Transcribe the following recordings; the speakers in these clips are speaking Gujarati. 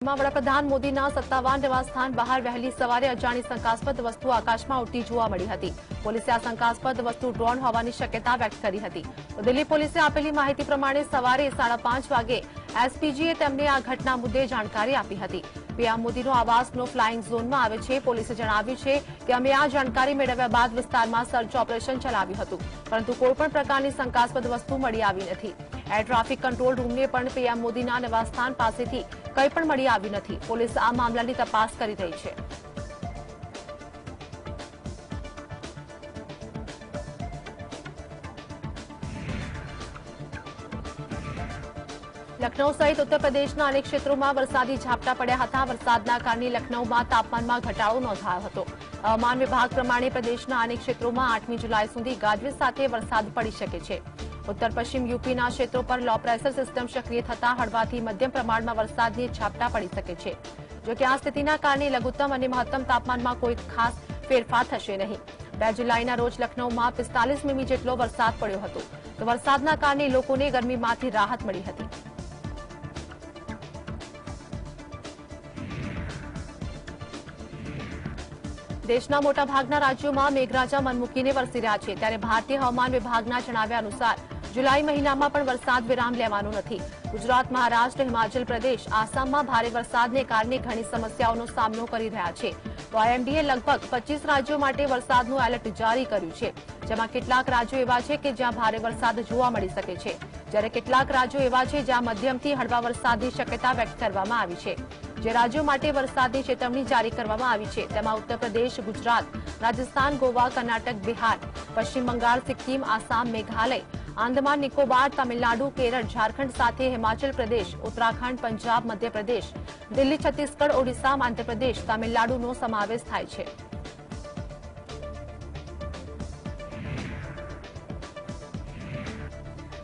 વડાપ્રધાન મોદીના સત્તાવાર નિવાસસ્થાન બહાર વહેલી સવારે અજાણી શંકાસ્પદ વસ્તુ આકાશમાં ઉડતી જોવા મળી હતી। પોલીસે આ શંકાસ્પદ વસ્તુ ડ્રોન હોવાની શક્યતા વ્યક્ત કરી હતી। તો દિલ્હી પોલીસે આપેલી માહિતી પ્રમાણે સવારે 5:30 વાગે એસપીજીએ તેમને આ ઘટના મુદ્દે જાણકારી આપી હતી। પીએમ મોદીનો આવાસનો ફ્લાઇંગ ઝોનમાં આવે છે। પોલીસે જણાવ્યું છે કે અમે આ જાણકારી મેળવ્યા બાદ વિસ્તારમાં સર્ચ ઓપરેશન ચલાવ્યું હતું, પરંતુ કોઈપણ પ્રકારની શંકાસ્પદ વસ્તુ મળી આવી નથી। એર ટ્રાફિક કંટ્રોલ રૂમને પણ પીએમ મોદીના નિવાસસ્થાન પાસેથી કંઈ પણ મળી આવ્યું નથી। પોલીસ આ મામલાની તપાસ કરી રહી છે। લખનૌ સહિત ઉત્તર પ્રદેશના અનેક ક્ષેત્રોમાં વરસાદી ઝાપટા પડ્યા હતા। વરસાદના કારણે લખનૌમાં તાપમાનમાં ઘટાડો નોંધાયો હતો। હવામાન વિભાગ પ્રમાણે પ્રદેશના અનેક ક્ષેત્રોમાં 8મી જુલાઈ સુધી ગાજવીજ સાથે વરસાદ પડી શકે છે। ઉત્તર પશ્ચિમ યુપીના ક્ષેત્રો પર લો પ્રેશર સિસ્ટમ સક્રિય થતાં હળવાથી મધ્યમ પ્રમાણમાં વરસાદની ઝાપટા પડી શકે છે। જોકે આ સ્થિતિના કારણે લઘુત્તમ અને મહત્તમ તાપમાનમાં કોઈ ખાસ ફેરફાર થશે નહીં। 2 જુલાઈના રોજ લખનૌમાં 45 મીમી જેટલો વરસાદ પડ્યો હતો। તો વરસાદના કારણે લોકોને ગરમીમાંથી રાહત મળી હતી। દેશના મોટાભાગના રાજ્યોમાં મેઘરાજા મન મૂકીને વરસી રહ્યા છે, ત્યારે ભારતીય હવામાન વિભાગના જણાવ્યા અનુસાર જુલાઈ મહિનામાં પણ વરસાદ વિરામ લેવાનો નથી। ગુજરાત, મહારાષ્ટ્ર, હિમાચલ પ્રદેશ, આસામમાં ભારે વરસાદને કારણે ઘણી સમસ્યાઓનો સામનો કરી રહ્યા છે। તો આઈએમડીએ લગભગ 25 રાજ્યો માટે વરસાદનું એલર્ટ જારી કર્યું છે, જેમાં કેટલાક રાજ્યો એવા છે કે જ્યાં ભારે વરસાદ જોવા મળી શકે છે, જ્યારે કેટલાક રાજ્યો એવા છે જ્યાં મધ્યમથી હળવા વરસાદની શક્યતા વ્યક્ત કરવામાં આવી છે। જે રાજ્યો માટે વરસાદની ચેતવણી જારી કરવામાં આવી છે તેમાં ઉત્તર પ્રદેશ, ગુજરાત, રાજસ્થાન, ગોવા, કર્ણાટક, બિહાર, પશ્ચિમ બંગાળ, સિક્કિમ, આસામ, મેઘાલય, આંદામાન નિકોબાર, તમિલનાડુ, કેરળ, ઝારખંડ સાથે હિમાચલ પ્રદેશ, ઉત્તરાખંડ, પંજાબ, મધ્યપ્રદેશ, દિલ્હી, છત્તીસગઢ, ઓડિશા, આંધ્રપ્રદેશ, તમિલનાડુનો સમાવેશ થાય છે।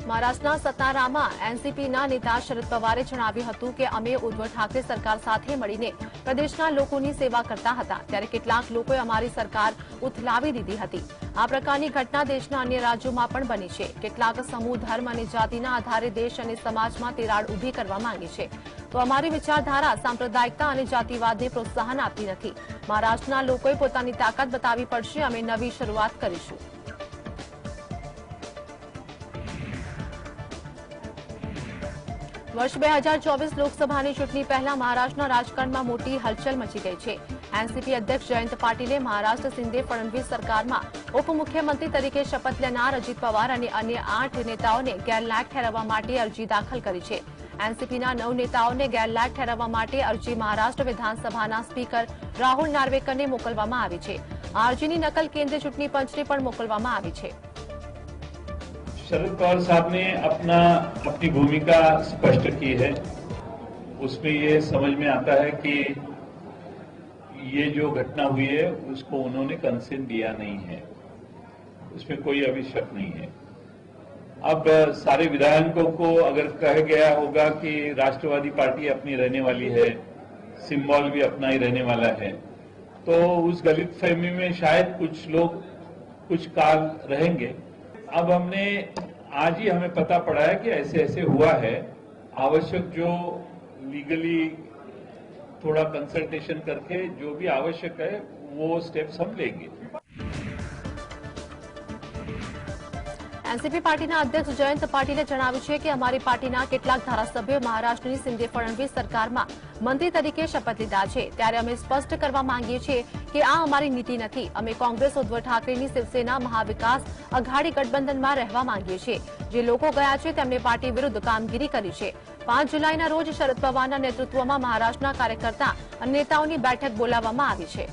મહારાષ્ટ્રના સતારામાં એનસીપીના નેતા શરદ પવારે જણાવ્યું હતું કે અમે ઉદ્ધવ ઠાકરે સરકાર સાથે મળીને પ્રદેશના લોકોની સેવા કરતા હતા, ત્યારે કેટલાક લોકોએ અમારી સરકાર ઉથલાવી દીધી હતી। આ પ્રકારની ઘટના દેશના અન્ય રાજ્યોમાં પણ બની છે। કેટલાક સમૂહ ધર્મ અને જાતિના આધારે દેશ અને સમાજમાં તિરાડ ઊભી કરવા માંગે છે, તો અમારી વિચારધારા સાંપ્રદાયિકતા અને જાતિવાદને પ્રોત્સાહન આપતી નથી। મહારાષ્ટ્રના લોકોએ પોતાની તાકાત બતાવવી પડશે। અમે નવી શરૂઆત કરીશું। વર્ષ 2024 લોકસભાની ચૂંટણી પહેલા મહારાષ્ટ્રના રાજકારણમાં મોટી હલચલ મચી ગઈ છે। એનસીપી અધ્યક્ષ જયંત પાટીલે મહારાષ્ટ્ર શિંદે ફડણવીસ સરકારમાં ઉપમુખ્યમંત્રી તરીકે શપથ લેનાર અજીત પવાર અને અન્ય 8 નેતાઓને ગેરલાયક ઠેરવવા માટે અરજી દાખલ કરી છે। એનસીપીના 9 નેતાઓને ગેરલાયક ઠેરવવા માટે અરજી મહારાષ્ટ્ર વિધાનસભાના સ્પીકર રાહુલ નાર્વેકરને મોકલવામાં આવી છે। આ અરજીની નકલ કેન્દ્રીય ચૂંટણી પંચને પણ મોકલવામાં આવી છે। शरद पवार साहब ने अपनी भूमिका स्पष्ट की है। उसमें ये समझ में आता है कि ये जो घटना हुई है उसको उन्होंने कंसेंट दिया नहीं है, उसमें कोई अभी शक नहीं है। अब सारे विधायकों को अगर कहा गया होगा कि राष्ट्रवादी पार्टी अपनी रहने वाली है, सिंबल भी अपना ही रहने वाला है, तो उस गलतफहमी में शायद कुछ लोग कुछ काल रहेंगे। अब हमने आज ही हमें पता पड़ा है कि ऐसे ऐसे हुआ है। आवश्यक जो लीगली थोड़ा कंसल्टेशन करके जो भी आवश्यक है वो स्टेप्स हम लेंगे। एनसीपी पार्टीના અધ્યક્ષ જયંત પાટીલે જણાવ્યું છે કે અમારી પાર્ટીના કેટલાક ધારાસભ્યોએ મહારાષ્ટ્રની શિંદે ફડણવીસ સરકારમાં મંત્રી તરીકે શપથ લીધા છે, ત્યારે અમે સ્પષ્ટ કરવા માંગીએ છીએ કે આ અમારી નીતિ નથી। અમે કોંગ્રેસ, ઉદ્ધવ ઠાકરેની શિવસેના મહાવિકાસ અઘાડી ગઠબંધનમાં રહેવા માંગીએ છીએ। જે લોકો ગયા છે તેમણે પાર્ટી વિરુદ્ધ કામગીરી કરી છે। 5 જુલાઈના રોજ શરદ પવારના નેતૃત્વમાં મહારાષ્ટ્રના કાર્યકર્તા અને નેતાઓની બેઠક બોલાવવામાં આવી છે।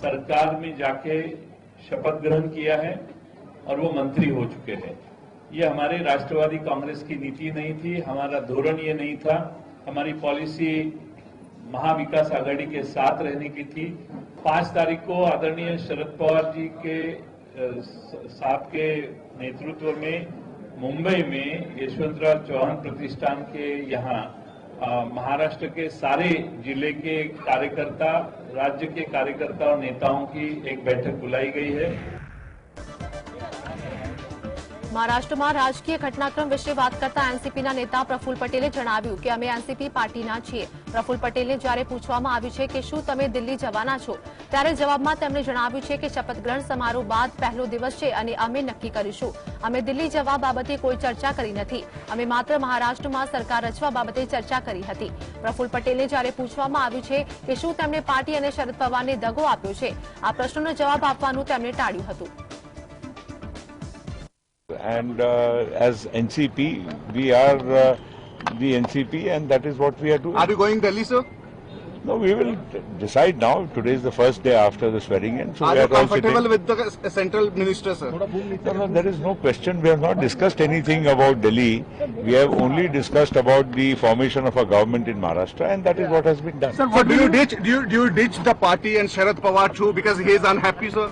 सरकार में जाके शपथ ग्रहण किया है और वो मंत्री हो चुके हैं। ये हमारे राष्ट्रवादी कांग्रेस की नीति नहीं थी, हमारा धोरण ये नहीं था। हमारी पॉलिसी महाविकास आघाड़ी के साथ रहने की थी। 5 तारीख को आदरणीय शरद पवार जी के साहब के नेतृत्व में मुंबई में यशवंतराव चौहान प्रतिष्ठान के यहाँ महाराष्ट्र के सारे जिले के कार्यकर्ता, राज्य के कार्यकर्ता और नेताओं की एक बैठक बुलाई गई है। મહારાષ્ટ્રમાં રાજકીય ઘટનાક્રમ વિશે વાત કરતા એનસીપીના નેતા પ્રફુલ્લ પટેલે જણાવ્યું કે અમે એનસીપી પાર્ટીના છીએ. પ્રફુલ્લ પટેલને જ્યારે પૂછવામાં આવ્યું છે કે શું તમે દિલ્હી જવાના છો, ત્યારે જવાબમાં તેમણે જણાવ્યું છે કે શપથગ્રહણ સમારોહ બાદ પહેલો દિવસ છે અને અમે નક્કી કરીશું. અમે દિલ્હી જવા બાબતે કોઈ ચર્ચા કરી નથી. અમે માત્ર મહારાષ્ટ્રમાં સરકાર રચવા બાબતે ચર્ચા કરી હતી. પ્રફુલ્લ પટેલને જ્યારે પૂછવામાં આવ્યું છે કે શું તેમણે પાર્ટી અને શરદ પવારને દગો આપ્યો છે, આ પ્રશ્નનો જવાબ આપવાનું તેમણે ટાળ્યું હતું. And as NCP, we are the NCP, and that is what we are doing. Are you going Delhi, sir? No, we will decide now. Today is the first day after the swearing in. So Are we you are all comfortable sitting. with the central minister, sir? No, there is no question. We have not discussed anything about Delhi. We have only discussed about the formation of a government in Maharashtra, and that is what has been done. Sir, what do you ditch the party and Sharad Pawar too because he is unhappy, sir?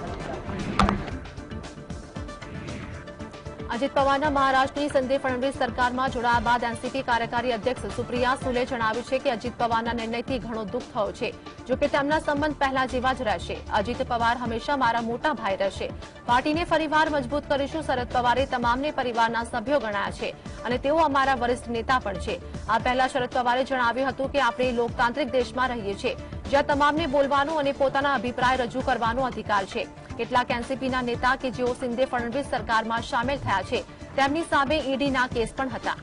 Ajit પવારના મહારાષ્ટ્રની સંજય ફડણવીસ સરકારમાં જોડાયા બાદ એનસીપી કાર્યકારી અધ્યક્ષ સુપ્રિયા સુલે જણાવ્યું છે કે અજીત પવારના નિર્ણયથી ઘણો દુઃખ થયો છે. જોકે તેમના સંબંધ પહેલા જેવા જ રહેશે. અજીત પવાર હંમેશા મારા મોટા ભાઈ રહેશે. પાર્ટીને ફરીવાર મજબૂત કરીશું. શરદ પવારે તમામને પરિવારના સભ્યો ગણાયા છે અને તેઓ અમારા વરિષ્ઠ નેતા પણ છે. આ પહેલા શરદ પવારે જણાવ્યું હતું કે આપણે લોકતાંત્રિક દેશમાં રહીએ છીએ, જ્યાં તમામને બોલવાનો અને પોતાના અભિપ્રાય રજૂ કરવાનો અધિકાર છે. કેટલાક એનસીપીના નેતા કે જેઓ શિંદે ફડણવીસ સરકારમાં સામેલ થયા છે, તેમની સામે ઈડીના કેસ પણ હતા.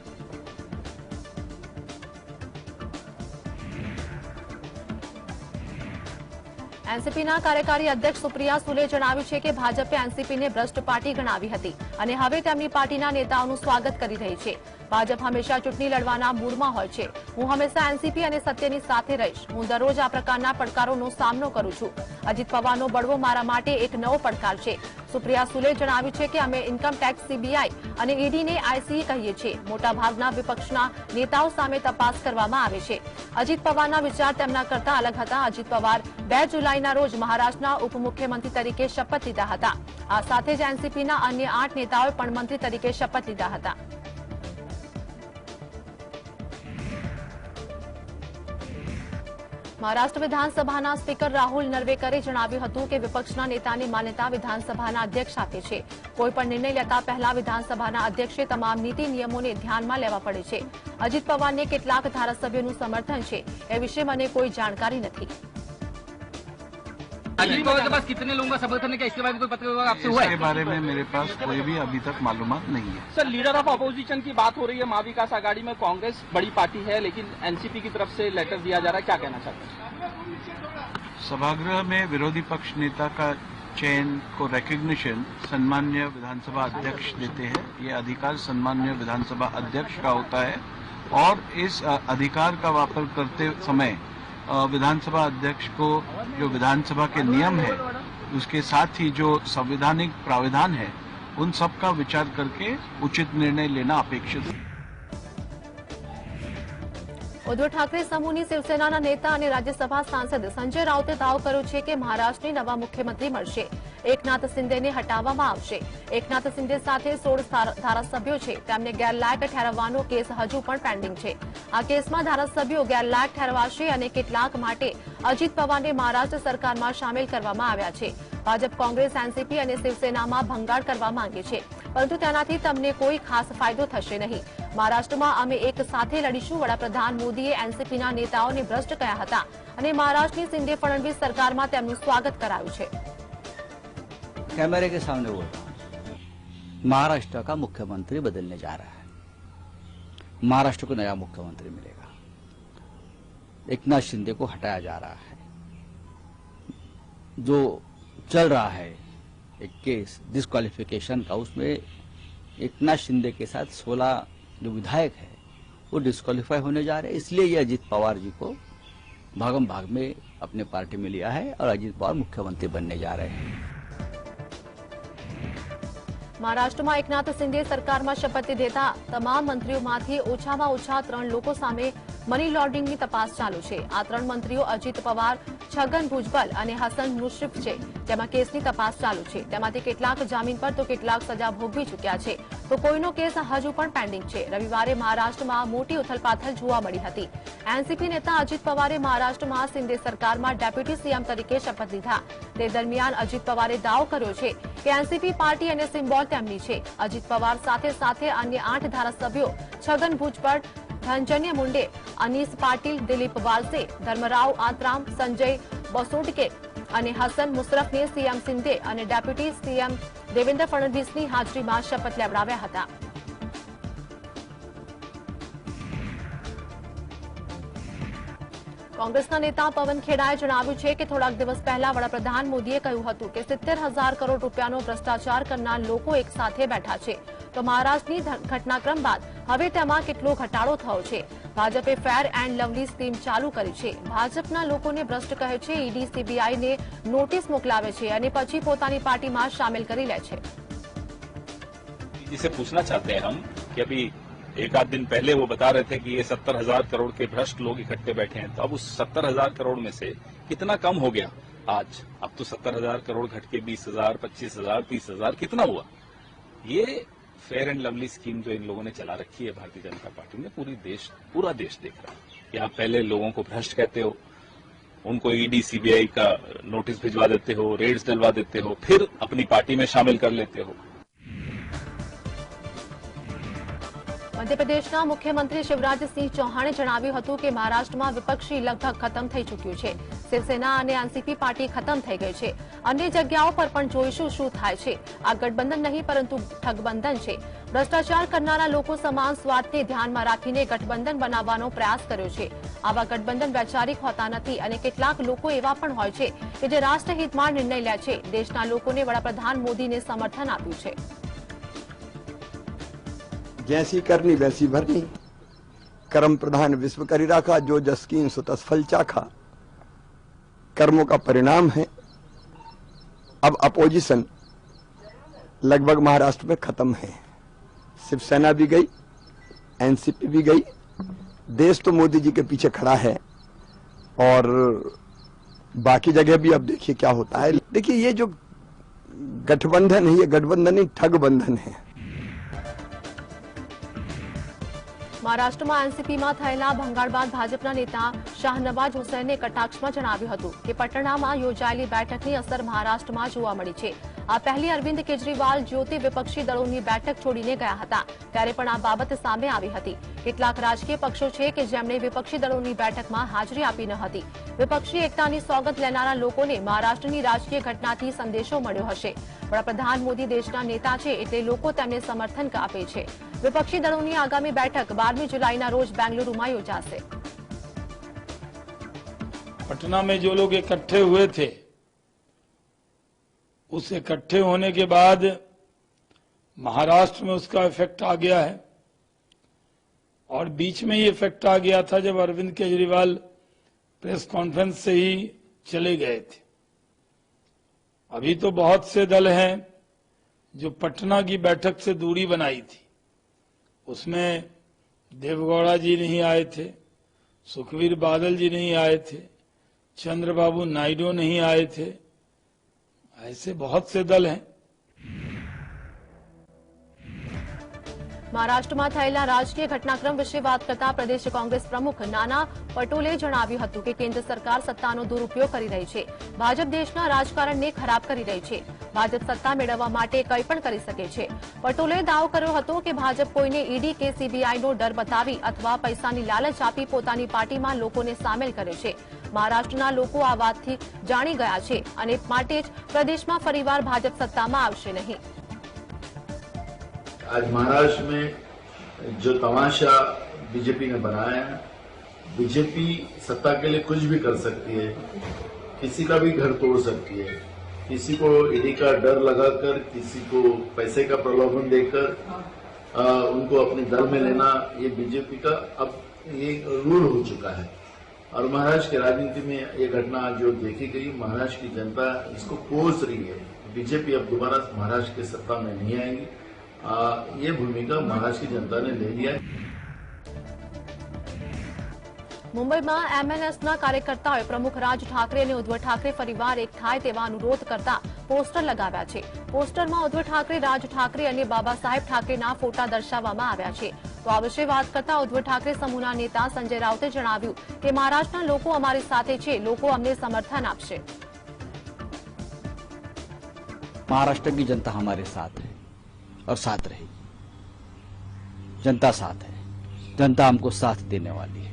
એનસીપીના કાર્યકારી અધ્યક્ષ સુપ્રિયા સુલે જણાવ્યું છે કે ભાજપે એનસીપીને ભ્રષ્ટ પાર્ટી ગણાવી હતી અને હવે તેમની પાર્ટીના નેતાઓનું સ્વાગત કરી રહી છે. ભાજપ હંમેશા ચૂંટણી લડવાના મૂડમાં હોય છે. હું હંમેશા એનસીપી અને સત્યની સાથે રહીશ. હું દરરોજ આ પ્રકારના પડકારોનો સામનો કરું છું. અજીત પવારનો બળવો મારા માટે એક નવો પડકાર છે. સુપ્રિયા સુલે જણાવ્યું છે કે અમે ઇન્કમ ટેક્સ, સીબીઆઈ અને ઈડીને આઈસીઈ કહીએ છીએ. મોટાભાગના વિપક્ષના નેતાઓ સામે તપાસ કરવામાં આવે છે. અજીત પવારના વિચાર તેમના કરતા અલગ હતા. અજીત પવાર 2 જુલાઈના રોજ મહારાષ્ટ્રના ઉપમુખ્યમંત્રી તરીકે શપથ લીધા હતા. આ સાથે જ એનસીપીના અન્ય 8 નેતાઓએ પણ મંત્રી તરીકે શપથ લીધા હતા. મહારાષ્ટ્ર વિધાનસભાના સ્પીકર રાહુલ નરવેકરે જણાવ્યું હતું કે વિપક્ષના નેતાની માન્યતા વિધાનસભાના અધ્યક્ષ આપે છે. કોઈપણ નિર્ણય લેતા પહેલા વિધાનસભાના અધ્યક્ષે તમામ નીતિ નિયમોને ધ્યાનમાં લેવા પડે છે. અજીત પવારને કેટલાક ધારાસભ્યોનું સમર્થન છે, એ વિશે મને કોઈ જાણકારી નથી. अजीत पवार के पास कितने लोगों का समर्थन है? क्या इसके बारे में कोई पत्र विभाग आपसे हुआ है? इसके बारे में मेरे पास कोई भी अभी तक मालूमात नहीं है. सर, लीडर ऑफ अपोजिशन की बात हो रही है. महाविकास आघाड़ी में कांग्रेस बड़ी पार्टी है, लेकिन एनसीपी की तरफ से लेटर दिया जा रहा है. क्या कहना चाहते हैं? सभागृह में विरोधी पक्ष नेता का चयन को रिकग्निशन सम्मान्य विधानसभा अध्यक्ष देते हैं. ये अधिकार सम्मान्य विधानसभा अध्यक्ष का होता है और इस अधिकार का वापर करते समय विधानसभा अध्यक्ष को जो विधानसभा के नियम है उसके साथ ही जो संवैधानिक प्रावधान है उन सब का विचार करके उचित निर्णय लेना अपेक्षित है. ઉદ્ધવ ઠાકરે સમૂહની શિવસેનાના નેતા અને રાજ્યસભા સાંસદ સંજય રાઉતે દાવો કર્યો છે કે મહારાષ્ટ્રને નવા મુખ્યમંત્રી મળશે. એકનાથ શિંદેને હટાવવામાં આવશે. એકનાથ શિંદે સાથે 16 ધારાસભ્યો છે, તેમને ગેરલાયક ઠેરવવાનો કેસ હજુ પણ પેન્ડિંગ છે. આ કેસમાં ધારાસભ્યો ગેરલાયક ઠેરવાશે અને કેટલાક માટે અજીત પવારને મહારાષ્ટ્ર સરકારમાં સામેલ કરવામાં આવ્યા છે. ભાજપ, કોંગ્રેસ, એનસીપી અને શિવસેનામાં ભંગાણ કરવા માંગે છે, પરંતુ તેનાથી તમને કોઈ ખાસ ફાયદો થશે નહીં. મહારાષ્ટ્રમાં અમે એક સાથે લડીશું. વડાપ્રધાન મોદીએ એનસીપીના નેતાઓને ભ્રષ્ટ કહ્યા હતા અને મહારાષ્ટ્રની શિંદે ફડણવીસ સરકારમાં તેમનું સ્વાગત કરાયું છે. कैमरे के सामने बोल रहा हूं. महाराष्ट्र का मुख्यमंत्री बदलने जा रहा है. महाराष्ट्र को नया मुख्यमंत्री मिलेगा. एकनाथ शिंदे को हटाया जा रहा है. जो चल रहा है एक केस डिस्क्वालिफिकेशन का, उसमें एकनाथ शिंदे के साथ 16 जो विधायक है वो डिस्क्वालीफाई होने जा रहे हैं. इसलिए ये अजीत पवार जी को भागम भाग में अपने पार्टी में लिया है और अजीत पवार मुख्यमंत्री बनने जा रहे हैं. મહારાષ્ટ્રમાં એકનાથ શિંદે સરકારમાં શપથ લીધેલા તમામ મંત્રીઓમાંથી ઓછામાં ઓછા 3 લોકો સામે મની લોન્ડરિંગની તપાસ ચાલુ છે. આ 3 મંત્રીઓ અજીત પવાર, છગન ભુજબલ અને હસન મુશરીફ છે, જેમાં કેસની તપાસ ચાલુ છે. તેમાંથી કેટલાક જામીન પર તો કેટલાક સજા ભોગવી ચૂક્યા છે, તો કોઈનો કેસ હજુ પણ પેન્ડિંગ છે. રવિવારે મહારાષ્ટ્રમાં મોટી ઉથલપાથલ જોવા મળી હતી. એનસીપી નેતા અજીત પવારે મહારાષ્ટ્રમાં શિંદે સરકારમાં ડેપ્યુટી સીએમ તરીકે શપથ લીધા. તે દરમિયાન અજીત પવારે દાવો કર્યો છે કે એનસીપી પાર્ટી અને સિમ્બોલ તેમની છે. અજીત પવાર સાથે સાથે અન્ય 8 ધારાસભ્યો છગન ભુજબળ, ધનંજય મુંડે, અનીસ પાટીલ, દિલીપ વાલસે, ધર્મરાવ આત્રામ, સંજય બસોડકે અને હસન મુશરફને સીએમ શિંદે અને ડેપ્યુટી સીએમ દેવેન્દ્ર ફડણવીસની હાજરીમાં શપથ લેવડાવ્યા હતા. કોંગ્રેસના નેતા પવન ખેડાએ જણાવ્યું છે કે થોડાક દિવસ પહેલા વડાપ્રધાન મોદીએ કહ્યું હતું કે 70,000 કરોડ રૂપિયાનો ભ્રષ્ટાચાર કરનાર લોકો એક સાથે બેઠા છે, તો મહારાષ્ટ્રની ઘટનાક્રમ બાદ હવે તેમાં કેટલો ઘટાડો થયો છે. ભાજપે ફેર એન્ડ લવલી સ્કીમ ચાલુ કરી છે. ભાજપના લોકોને ભ્રષ્ટ કહે છે, ઈડી સીબીઆઈને નોટિસ મોકલાવે છે અને પછી પોતાની પાર્ટીમાં સામેલ કરી લે છે. जिसे पूछना चाहते हैं हम कि अभी एक आध दिन पहले वो बता रहे थे कि ये 70,000 करोड़ के भ्रष्ट लोग इकट्ठे बैठे हैं, तो अब उस 70,000 करोड़ में से कितना कम हो गया आज? अब तो 70,000 करोड़ घट के 20,000, 25,000, 30,000 कितना हुआ? ये फेयर एंड लवली स्कीम जो इन लोगों ने चला रखी है भारतीय जनता पार्टी ने, पूरा देश देख रहा है कि आप पहले लोगों को भ्रष्ट कहते हो, उनको ईडी सीबीआई का नोटिस भिजवा देते हो, रेड्स डलवा देते हो, फिर अपनी पार्टी में शामिल कर लेते हो. મધ્યપ્રદેશના મુખ્યમંત્રી શિવરાજસિંહ ચૌહાણે જણાવ્યું હતું કે મહારાષ્ટ્રમાં વિપક્ષી લગભગ ખતમ થઈ ચૂક્યું છે. શિવસેના અને એનસીપી પાર્ટી ખતમ થઈ ગઈ છે. અન્ય જગ્યાઓ પર પણ જોઈશું શું થાય છે. આ ગઠબંધન નહીં પરંતુ ઠગબંધન છે. ભ્રષ્ટાચાર કરનારા લોકો સમાન સ્વાર્થને ધ્યાનમાં રાખીને ગઠબંધન બનાવવાનો પ્રયાસ કર્યો છે. આવા ગઠબંધન વૈચારિક હોતા નથી અને કેટલાક લોકો એવા પણ હોય છે કે જે રાષ્ટ્રહિતમાં નિર્ણય લે છે. દેશના લોકોને વડાપ્રધાન મોદીને સમર્થન આપ્યું છે. जैसी करनी वैसी भरनी, कर्म प्रधान विश्व करी राखा, जो जस्कीन सो तसफल चाखा. कर्मों का परिणाम है. अब अपोजिशन लगभग महाराष्ट्र में खत्म है. शिवसेना भी गई, एनसीपी भी गई. देश तो मोदी जी के पीछे खड़ा है और बाकी जगह भी अब देखिए क्या होता है. देखिए ये जो गठबंधन है, ये गठबंधन नहीं ठग बंधन है. મહારાષ્ટ્રમાં એનસીપીમાં થયેલા ભંગાણ બાદ ભાજપના નેતા શાહનવાજ હુસૈને કટાક્ષમાં જણાવ્યું હતું કે પટણામાં યોજાયેલી બેઠકની અસર મહારાષ્ટ્રમાં જોવા મળી છે. આ પહેલી અરવિંદ કેજરીવાલ જ્યોતિ વિપક્ષી દળોની બેઠક છોડીને ગયા હતા, ત્યારે પણ આ બાબત સામે આવી હતી. કેટલાક રાજકીય પક્ષો છે કે જેમણે વિપક્ષી દળોની બેઠકમાં હાજરી આપી ન હતી. વિપક્ષી એકતાની સોગંદ લેનારા લોકોને મહારાષ્ટ્રની રાજકીય ઘટનાથી સંદેશો મળ્યો હશે. વડાપ્રધાન મોદી દેશના નેતા છે એટલે લોકો તેમને સમર્થન આપે છે. विपक्षी दलों की आगामी बैठक 12 जुलाई रोज बेंगलुरु में योजाશે. पटना में जो लोग इकट्ठे हुए थे, उस इकट्ठे होने के बाद महाराष्ट्र में उसका इफेक्ट आ गया है और बीच में ये इफेक्ट आ गया था जब अरविंद केजरीवाल प्रेस कॉन्फ्रेंस से ही चले गए थे. अभी तो बहुत से दल हैं जो पटना की बैठक से दूरी बनाई थी. उसमें देवगौड़ा जी नहीं आए थे, सुखबीर बादल जी नहीं आए थे, चंद्रबाबू नायडू नहीं आए थे. ऐसे बहुत से दल हैं. મહારાષ્ટ્રમાં થયેલા રાજકીય ઘટનાક્રમ વિશે વાત કરતા પ્રદેશ કોંગ્રેસ પ્રમુખ નાના પટોલે જણાવ્યું હતું કે કેન્દ્ર સરકાર સત્તાનો દુરુપયોગ કરી રહી છે. ભાજપ દેશના રાજકારણને ખરાબ કરી રહી છે. ભાજપ સત્તા મેળવવા માટે કંઈ પણ કરી શકે છે. પટોલે દાવો કર્યો હતો કે ભાજપ કોઈને ઈડી કે સીબીઆઈનો ડર બતાવી અથવા પૈસાની લાલચ આપી પોતાની પાર્ટીમાં લોકોને સામેલ કરે છે. મહારાષ્ટ્રના લોકો આ વાતથી જાણી ગયા છે અને માટે જ પ્રદેશમાં ફરીવાર ભાજપ સત્તામાં આવશે નહીં. आज महाराष्ट्र में जो तमाशा बीजेपी ने बनाया है, बीजेपी सत्ता के लिए कुछ भी कर सकती है, किसी का भी घर तोड़ सकती है, किसी को ईडी का डर लगाकर, किसी को पैसे का प्रलोभन देकर उनको अपने दल में लेना, ये बीजेपी का अब ये रूल हो चुका है. और महाराष्ट्र की राजनीति में ये घटना जो देखी गई, महाराष्ट्र की जनता इसको कोस रही है. बीजेपी अब दोबारा महाराष्ट्र की सत्ता में नहीं आएगी. ये भूमिका महाराष्ट्र की जनता ने ले लिया है. મુંબઈમાં એમએનએસના કાર્યકર્તાઓએ પ્રમુખ રાજ ઠાકરે અને ઉદ્ધવ ઠાકરે ફરીવાર એક થાય તેવા અનુરોધ કરતા પોસ્ટર લગાવ્યા છે. પોસ્ટરમાં ઉદ્ધવ ઠાકરે, રાજ ઠાકરે અને બાબા સાહેબ ઠાકરેના ફોટા દર્શાવવામાં આવ્યા છે. તો આ વિશે વાત કરતા ઉદ્ધવ ઠાકરે સમૂહના નેતા સંજય રાઉતે જણાવ્યું કે મહારાષ્ટ્રના લોકો અમારી સાથે છે, લોકો અમને સમર્થન આપશે. महाराष्ट्र की जनता हमारे साथ है और साथ रहेगी. जनता साथ है, जनता हमको साथ देने वाली है.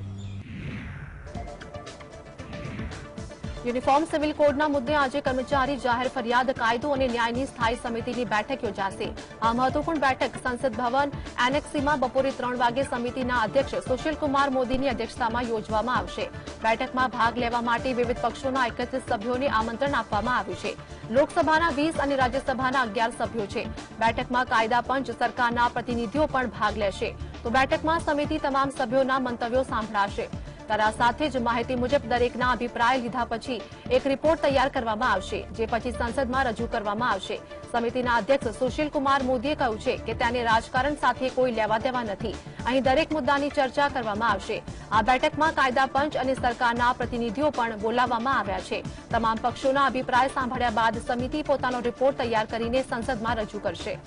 યુનિફોર્મ સિવિલ કોડના મુદ્દે આજે કર્મચારી જાહેર ફરિયાદ કાયદો અને ન્યાયની સ્થાયી સમિતિની બેઠક યોજાશે. આ મહત્વપૂર્ણ બેઠક સંસદ ભવન એનેક્સીમાં બપોરે 3 વાગે સમિતિના અધ્યક્ષ સુશીલકુમાર મોદીની અધ્યક્ષતામાં યોજવામાં આવશે. બેઠકમાં ભાગ લેવા માટે વિવિધ પક્ષોના 31 સભ્યોને આમંત્રણ આપવામાં આવ્યું છે. લોકસભાના 20 અને રાજ્યસભાના 11 સભ્યો છે. બેઠકમાં કાયદા પંચ, સરકારના પ્રતિનિધિઓ પણ ભાગ લેશે. તો બેઠકમાં સમિતિ તમામ સભ્યોના મંતવ્યો સાંભળાશે. તારા સાથે જ માહિતી મુજબ દરેકના અભિપ્રાય લીધા પછી એક રિપોર્ટ તૈયાર કરવામાં આવશે, જે પછી સંસદમાં રજૂ કરવામાં આવશે. સમિતિના અધ્યક્ષ સુશીલકુમાર મોદીએ કહ્યું છે કે તેને રાજકારણ સાથે કોઈ લેવા દેવા નથી. અહીં દરેક મુદ્દાની ચર્ચા કરવામાં આવશે. આ બેઠકમાં કાયદા પંચ અને સરકારના પ્રતિનિધિઓ પણ બોલાવવામાં આવ્યા છે. તમામ પક્ષોના અભિપ્રાય સાંભળ્યા બાદ સમિતિ પોતાનો રિપોર્ટ તૈયાર કરીને સંસદમાં રજૂ કરશે.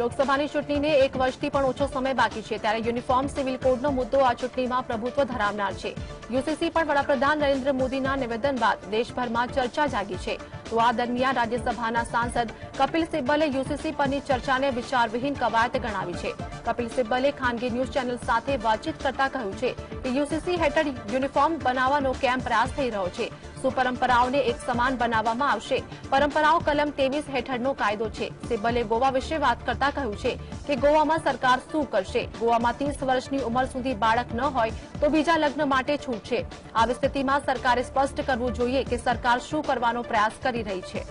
લોકસભાની ચૂંટણીને 1 વર્ષથી પણ ઓછો સમય બાકી છે, ત્યારે યુનિફોર્મ સિવિલ કોડનો મુદ્દો આ ચૂંટણીમાં પ્રભુત્વ ધરાવનાર છે. યુસીસી પણ વડાપ્રધાન નરેન્દ્ર મોદીના નિવેદન બાદ દેશભરમાં ચર્ચા જાગી છે. તો આ દરમિયાન રાજ્યસભાના સાંસદ કપિલ સિબ્બલે યુસીસી પરની ચર્ચાને વિચારવિહીન કવાયત ગણાવી છે. કપિલ સિબ્બલે ખાનગી ન્યૂઝ ચેનલ સાથે વાતચીત કરતા કહ્યું છે કે યુસીસી હેઠળ યુનિફોર્મ બનાવવાનો કેમ પ્રયાસ થઈ રહ્યો છે. શું પરંપરાઓને એક સમાન બનાવવામાં આવશે? પરંપરાઓ કલમ 23 હેઠળનો કાયદો છે. સિબ્બલે ગોવા વિશે વાત કરતા કહ્યું છે કે ગોવામાં સરકાર શું કરશે? ગોવામાં 30 વર્ષની ઉંમર સુધી બાળક ન હોય તો બીજા લગ્ન માટે છૂટ છે. આવી સ્થિતિમાં સરકારે સ્પષ્ટ કરવું જોઈએ કે સરકાર શું કરવાનો પ્રયાસ કરી રહી છે.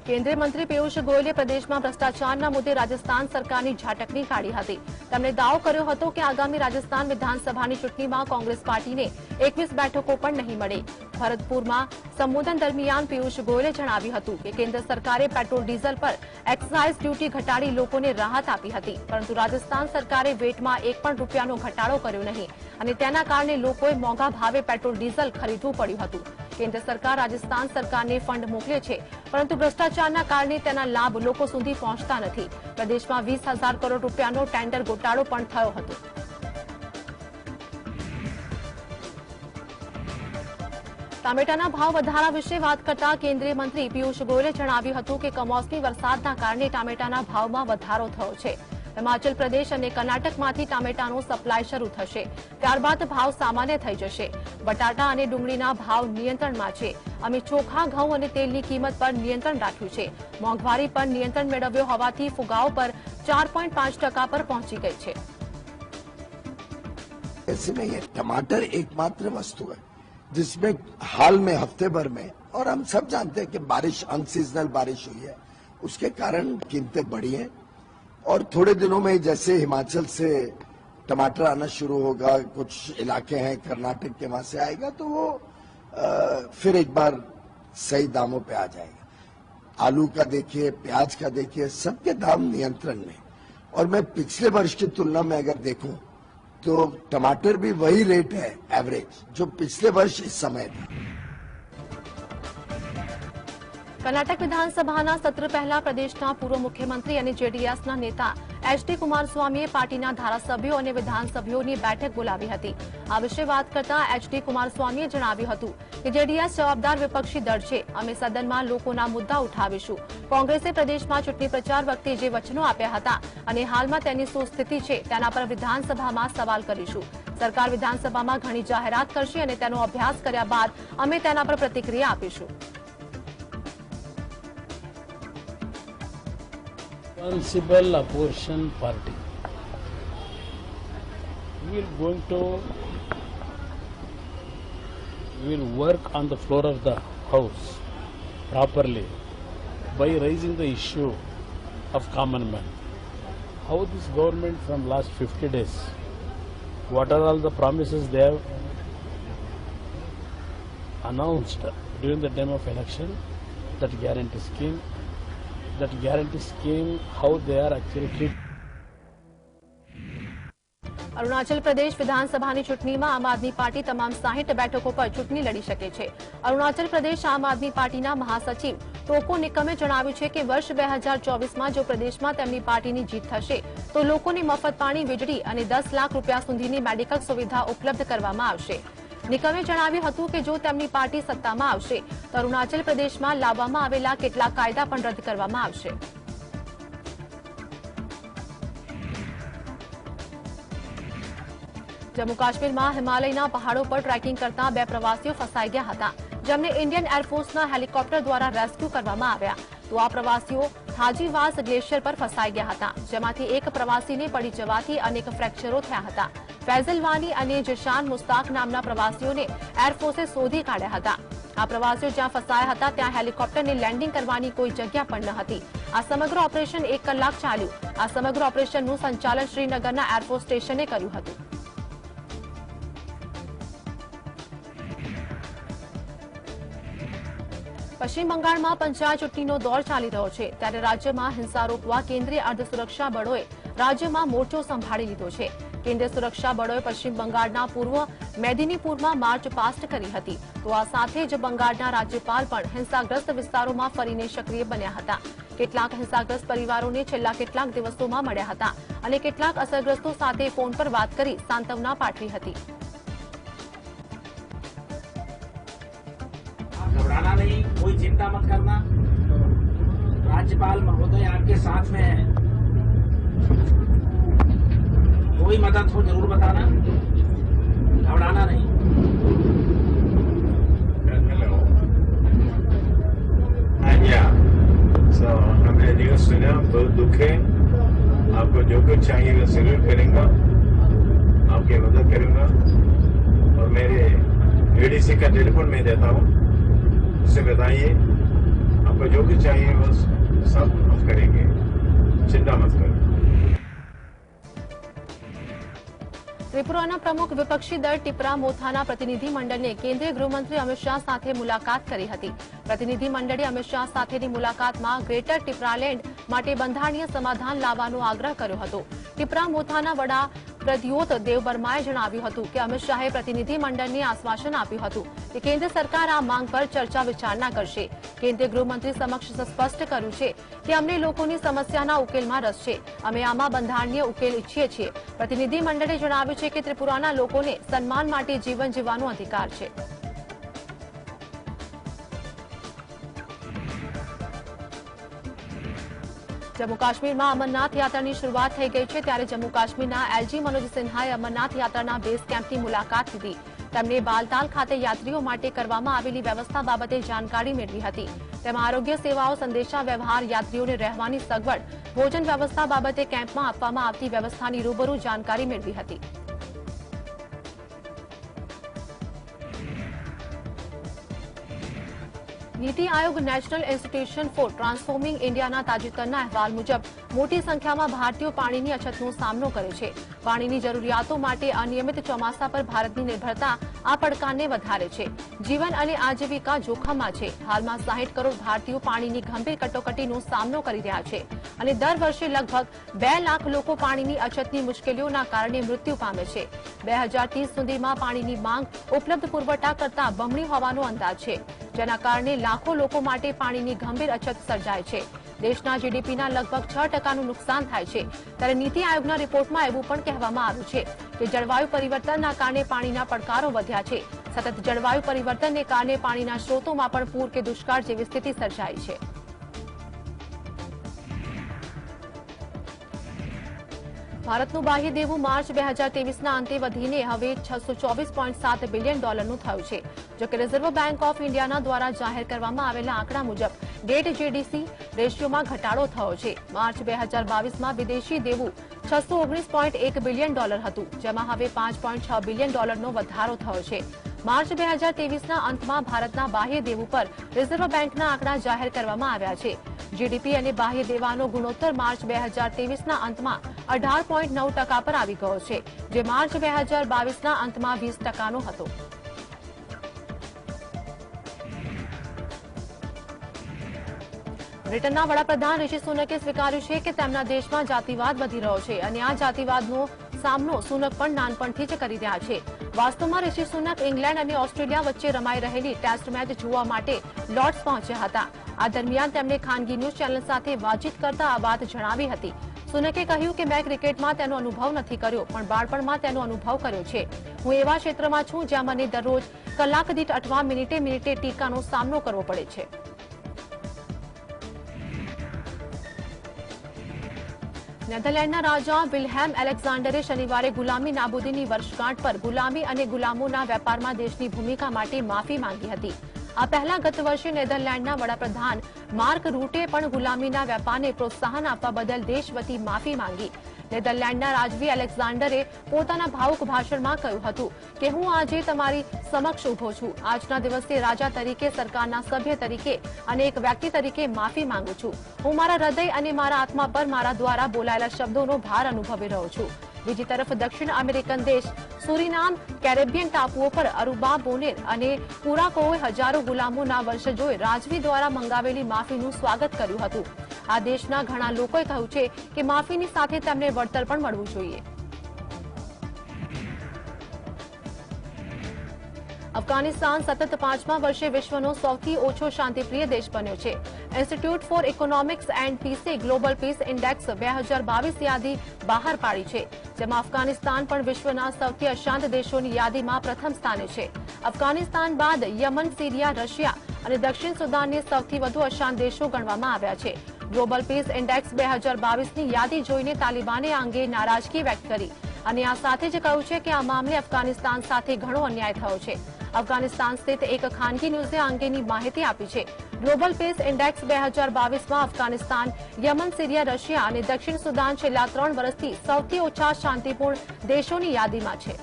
કેન્દ્રીય મંત્રી પિયુષ ગોયલે પ્રદેશમાં ભ્રષ્ટાચારના મુદ્દે રાજસ્થાન સરકારની ઝાટકણી કાઢી હતી. તેમણે દાવો કર્યો હતો કે આગામી રાજસ્થાન વિધાનસભાની ચૂંટણીમાં કોંગ્રેસ પાર્ટીને 21 બેઠકો પણ નહીં મળે. ભરતપુરમાં સંબોધન દરમિયાન પિયુષ ગોયલે જણાવ્યું હતું કે કેન્દ્ર સરકારે પેટ્રોલ ડીઝલ પર એક્સાઇઝ ડ્યુટી ઘટાડી લોકોને રાહત આપી હતી, પરંતુ રાજસ્થાન સરકારે વેટમાં 1 પણ રૂપિયાનો ઘટાડો કર્યો નહીં અને તેના કારણે લોકોએ મોંઘા ભાવે પેટ્રોલ ડીઝલ ખરીદવું પડ્યું હતું. કેન્દ્ર સરકાર રાજસ્થાન સરકારને ફંડ મોકલે છે, પરંતુ ભ્રષ્ટાચારના કારણે તેના લાભ લોકો સુધી પહોંચતા નથી. પ્રદેશમાં 20,000 કરોડ રૂપિયાનો ટેન્ડર ગોટાળો પણ થયો હતો. ટામેટાના ભાવ વધારા વિશે વાત કરતા કેન્દ્રીય મંત્રી પિયુષ ગોયલે જણાવ્યું હતું કે કમોસમી વરસાદના કારણે ટામેટાના ભાવમાં વધારો થયો છે. હિમાચલ પ્રદેશ અને કર્ણાટકમાંથી ટામેટાનો સપ્લાય શરૂ થશે, ત્યારબાદ ભાવ સામાન્ય થઈ જશે. બટાટા અને ડુંગળીના ભાવ નિયંત્રણમાં છે. અમે ચોખા, ઘઉં અને તેલની કિંમત પર નિયંત્રણ રાખ્યું છે. મોંઘવારી પર નિયંત્રણ મેળવ્યો હોવાથી ફુગાવો પર 4.5% પર પહોંચી ગઈ છે. ऐसे नहीं है, टमाटर एकमात्र वस्तु है जिसमें हाल में हफ्ते भर में, और हम सब जानते हैं कि बारिश, अनसीजनल बारिश हुई है, उसके कारण कीमतें बढ़ी हैं. और थोड़े दिनों में जैसे हिमाचल से टमाटर आना शुरू होगा, कुछ इलाके हैं कर्नाटक के वहां से आएगा, तो वो फिर एक बार सही दामों पे आ जाएगा. आलू का देखिए, प्याज का देखिए, सबके दाम नियंत्रण में. और मैं पिछले वर्ष की तुलना में अगर देखूं तो टमाटर भी वही रेट है एवरेज जो पिछले वर्ष इस समय था. કર્ણાટક વિધાનસભાના સત્ર પહેલા પ્રદેશના પૂર્વ મુખ્યમંત્રી અને જેડીએસના નેતા એચડી કુમારસ્વામીએ પાર્ટીના ધારાસભ્યો અને વિધાનસભ્યોની બેઠક બોલાવી હતી. આ વિશે વાત કરતા એચડી કુમારસ્વામીએ જણાવ્યું હતું કે જેડીએસ જવાબદાર વિપક્ષી દળ છે. અમે સદનમાં લોકોના મુદ્દા ઉઠાવીશું. કોંગ્રેસે પ્રદેશમાં ચૂંટણી પ્રચાર વખતે જે વચનો આપ્યા હતા અને હાલમાં તેની શું સ્થિતિ છે તેના પર વિધાનસભામાં સવાલ કરીશું. સરકાર વિધાનસભામાં ઘણી જાહેરાત કરશે અને તેનો અભ્યાસ કર્યા બાદ અમે તેના પર પ્રતિક્રિયા આપીશું. Responsible opposition party will work on the floor of the house properly by raising the issue of common man. How this government from last 50 days, what are all the promises they have announced during the time of election, that guarantee scheme, how they are actually treated. Arunachal Pradesh વિધાનસભાની ચૂંટણીમાં આમ આદમી પાર્ટી તમામ 60 બેઠકો પર ચૂંટણી લડી શકે છે. અરુણાચલ પ્રદેશ આમ આદમી પાર્ટીના મહાસચિવ ટોકો નિકમે જણાવ્યું છે કે વર્ષ 2024માં જો પ્રદેશમાં તેમની પાર્ટીની જીત થશે તો લોકોને મફત પાણી, વીજળી અને 10 લાખ રૂપિયા સુધીની મેડિકલ સુવિધા ઉપલબ્ધ કરવામાં આવશે. નિકમે જણાવ્યું હતું કે જો તેમની પાર્ટી સત્તામાં આવશે તો અરુણાચલ પ્રદેશમાં લાવવામાં આવેલા કેટલાક કાયદા પણ રદ કરવામાં આવશે. જમ્મુ કાશ્મીરમાં હિમાલયના પહાડો પર ટ્રેકિંગ કરતા 2 પ્રવાસીઓ ફસાઈ ગયા હતા, જેમને ઇન્ડિયન એરફોર્સના હેલિકોપ્ટર દ્વારા રેસ્ક્યુ કરવામાં આવ્યા. તો આ પ્રવાસીઓ હાજીવાસ ગ્લેશિયર પર ફસાઈ ગયા હતા, જેમાંથી એક પ્રવાસીને પડી જવાથી અનેક ફ્રેક્ચરો થયા હતા. ફૈઝલ વાની અને જશાન મુસ્તાક નામના પ્રવાસીઓને એરફોર્સે શોધી કાઢ્યા હતા. આ પ્રવાસીઓ જ્યાં ફસાયા હતા ત્યાં હેલિકોપ્ટરને લેન્ડિંગ કરવાની કોઈ જગ્યા પણ ન હતી. આ સમગ્ર ઓપરેશન 1 કલાક ચાલ્યું. આ સમગ્ર ઓપરેશનનું સંચાલન શ્રીનગરના એરફોર્સ સ્ટેશને કર્યું હતું. પશ્ચિમ બંગાળમાં પંચાયત ચૂંટણીનો દોર ચાલી રહ્યો છે, ત્યારે રાજ્યમાં હિંસા રોકવા કેન્દ્રીય અર્ધસુરક્ષા બળોએ રાજ્યમાં મોરચો સંભાળી લીધો છે. કેન્દ્રીય સુરક્ષા બળોએ પશ્ચિમ બંગાળના પૂર્વ મેદિનીપુરમાં માર્ચ પાસ્ટ કરી હતી. તો આ સાથે જ બંગાળના રાજ્યપાલ પણ હિંસાગ્રસ્ત વિસ્તારોમાં ફરીને સક્રિય બન્યા હતા. કેટલાક હિંસાગ્રસ્ત પરિવારોને છેલ્લા કેટલાક દિવસોમાં મળ્યા હતા અને કેટલાક અસરગ્રસ્તો સાથે ફોન પર વાત કરી સાંત્વના પાઠવી હતી. घबराना नहीं, कोई चिंता मत करना, राज्यपाल महोदय आपके साथ में है. कोई मदद हो जरूर बताना, घबराना नहीं. Hello. Yeah. So हमने न्यूज सुना, बहुत दुख है. आपको जो कुछ चाहिए मैं जरूर करूंगा, आपकी मदद करूंगा. और मेरे एडीसी का टेलीफोन मैं देता हूँ, उससे बताइए आपको जो कुछ चाहिए बस सब हम करेंगे, चिंता मत करो. ત્રિપુરાના પ્રમુખ વિપક્ષી દળ ટિપરા મોથાના પ્રતિનિધિમંડળને કેન્દ્રીય ગૃહમંત્રી અમિત શાહ સાથે મુલાકાત કરી હતી. પ્રતિનિધિમંડળે અમિત શાહ સાથેની મુલાકાતમાં ગ્રેટર ટિપરાલેન્ડ માટે બંધારણીય સમાધાન લાવવાનો આગ્રહ કર્યો હતો. ટિપરા મોથાના વડા પ્રદ્યોત દેવબર્માએ જણાવ્યું હતું કે અમિત શાહે પ્રતિનિધિમંડળને આશ્વાસન આપ્યું હતું કે કેન્દ્ર સરકાર આ માંગ પર ચર્ચા વિચારણા કરશે. કેન્દ્રીય ગૃહમંત્રી સમક્ષ સ્પષ્ટ કર્યું છે કે અમને લોકોની સમસ્યાના ઉકેલમાં રસ છે. અમે આમાં બંધારણીય ઉકેલ ઇચ્છીએ છીએ. પ્રતિનિધિમંડળે જણાવ્યું છે કે ત્રિપુરાના લોકોને સન્માન માટે જીવન જીવવાનો અધિકાર છે. જમ્મુ કાશ્મીરમાં અમરનાથ યાત્રાની શરૂઆત થઈ ગઈ છે, ત્યારે જમ્મુ કાશ્મીરના એલજી મનોજ સિન્હાએ અમરનાથ યાત્રાના બેઝ કેમ્પની મુલાકાત લીધી. તેમણે બાલતાલ ખાતે યાત્રીઓ માટે કરવામાં આવેલી વ્યવસ્થા બાબતે જાણકારી મેળવી હતી. તેમાં આરોગ્ય સેવાઓ, સંદેશા વ્યવહાર, યાત્રીઓને રહેવાની સગવડ, ભોજન વ્યવસ્થા બાબતે કેમ્પમાં આપવામાં આવતી વ્યવસ્થાની રૂબરૂ જાણકારી મેળવી હતી. NITI Aayog national institution four transforming ઇન્ડિયાના તાજેતરના અહેવાલ મુજબ મોટી સંખ્યામાં ભારતીયો પાણીની અછતનો સામનો કરે છે. પાણીની જરૂરિયાતો માટે અનિયમિત ચોમાસા પર ભારતની નિર્ભરતા આ પડકારને વધારે છે. જીવન અને આજીવિકા જોખમમાં છે. હાલમાં 60 કરોડ ભારતીયો પાણીની ગંભીર કટોકટીનો સામનો કરી રહ્યા છે અને દર વર્ષે લગભગ 2 લાખ લોકો પાણીની અછતની મુશ્કેલીઓના કારણે મૃત્યુ પામે છે. 2030 સુધીમાં પાણીની માંગ ઉપલબ્ધ પુરવઠા કરતા બમણી હોવાનો અંદાજ છે, જેના કારણે લાખો લોકો માટે પાણીની ગંભીર અછત સર્જાય છે. દેશના જીડીપીના લગભગ 6% નુકસાન થાય છે. ત્યારે નીતિ આયોગના રિપોર્ટમાં એવું પણ કહેવામાં આવ્યું છે કે જળવાયુ પરિવર્તનના કારણે પાણીના પડકારો વધ્યા છે. સતત જળવાયુ પરિવર્તનને કારણે પાણીના સ્ત્રોતોમાં પણ પૂર કે દુષ્કાળ જેવી સ્થિતિ સર્જાઈ છે. ભારતનું બાહ્ય દેવું માર્ચ 2023ના અંતે વધીને હવે $624.7 બિલિયન થયું છે. જોકે રિઝર્વ બેંક ઓફ ઇન્ડિયાના દ્વારા જાહેર કરવામાં આવેલા આંકડા મુજબ ડેટ જીડીસી રેશિયોમાં ઘટાડો થયો છે. માર્ચ 2022માં વિદેશી દેવું $619.1 બિલિયન હતું, જેમાં હવે $5.6 બિલિયનનો વધારો થયો છે. માર્ચ 2023ના અંતમાં ભારતના બાહ્ય દેવું પર રિઝર્વ બેંકના આંકડા જાહેર કરવામાં આવ્યા છે. જીડીપી અને બાહ્ય દેવાનો ગુણોત્તર માર્ચ 2023ના અંતમાં 18.9% પર આવી ગયો છે, જે માર્ચ 2022ના અંતમાં 20%નો હતો. બ્રિટનના વડાપ્રધાન ઋષિ સુનકે સ્વીકાર્યું છે કે તેમના દેશમાં જાતિવાદ વધી રહ્યો છે અને આ જાતિવાદનો સામનો સુનક પણ નાનપણથી જ કરી રહ્યા છે. વાસ્તવમાં ઋષિ સુનક ઇંગ્લેન્ડ અને ઓસ્ટ્રેલિયા વચ્ચે રમાઈ રહેલી ટેસ્ટ મેચ જોવા માટે લોર્ડ્સ પહોંચ્યા હતા. આ દરમિયાન તેમણે ખાનગી ન્યૂઝ ચેનલ સાથે વાતચીત કરતા આ વાત જણાવી હતી. સુનકે કહ્યું કે મેં ક્રિકેટમાં તેનો અનુભવ નથી કર્યો, પણ બાળપણમાં તેનો અનુભવ કર્યો છે. હું એવા ક્ષેત્રમાં છું જ્યાં મને દરરોજ કલાક દીઠ અથવા મિનિટે ટીકાનો સામનો કરવો પડે છે. નેધરલેન્ડના રાજા વિલ્હેમ એલેક્ઝાન્ડરે શનિવારે ગુલામી નાબૂદીની વર્ષગાંઠ પર ગુલામી અને ગુલામોના વેપારમાં દેશની ભૂમિકા માટે માફી માંગી હતી. આ પહેલા ગત વર્ષે નેધરલેન્ડના વડાપ્રધાન માર્ક રૂટે પણ ગુલામીના વેપારને પ્રોત્સાહન આપવા બદલ દેશ વતી માફી માંગી. નેધરલેન્ડના રાજવી એલેક્ઝાન્ડરે પોતાના ભાવુક ભાષણમાં કહ્યું હતું કે હું આજે તમારી સમક્ષ ઉભો છું. આજના દિવસે રાજા તરીકે, સરકારના સભ્ય તરીકે અને એક વ્યક્તિ તરીકે માફી માંગુ છું. હું મારા હૃદય અને મારા આત્મા પર મારા દ્વારા બોલાયેલા શબ્દોનો ભાર અનુભવી રહ્યો છું. બીજી તરફ દક્ષિણ અમેરિકન દેશ સુરીનામ, કેરેબિયન ટાપુઓ પર અરુબા, બોનેર અને કુરાકોએ હજારો ગુલામોના વંશજોએ રાજવી દ્વારા મંગાવેલી માફીનું સ્વાગત કર્યું હતું. આ દેશના ઘણા લોકોએ કહ્યું છે કે માફીની સાથે તેમને વળતર પણ મળવું જોઈએ. અફઘાનિસ્તાન સતત 5મા વર્ષે વિશ્વનો સૌથી ઓછો શાંતિપ્રિય દેશ બન્યો છે. Institute for economics and peace global peace index 2022 યાદી બહાર પાડી છે, જેમાં અફઘાનિસ્તાન પણ વિશ્વના સૌથી અશાંત દેશોની યાદીમાં પ્રથમ સ્થાને છે. અફઘાનિસ્તાન બાદ યમન, સિરિયા, રશિયા અને દક્ષિણ સુદાનને સૌથી વધુ અશાંત દેશો ગણવામાં આવ્યા છે. ગ્લોબલ પીસ ઇન્ડેક્સ 2022ની યાદી જોઈને તાલિબાને આ અંગે નારાજગી વ્યક્ત કરી અને આ સાથે જ કહ્યું છે કે આ મામલે અફઘાનિસ્તાન સાથે ઘણો અન્યાય થયો છે. અફઘાનિસ્તાન સ્થિત એક ખાનગી ન્યૂઝે આ અંગેની માહિતી આપી છે. ગ્લોબલ પીસ ઇન્ડેક્સ 2022માં અફઘાનિસ્તાન, યમન, સિરિયા, રશિયા અને દક્ષિણ સુદાન છેલ્લા 3 વર્ષથી સૌથી ઓછા શાંતિપૂર્ણ દેશોની યાદીમાં છે.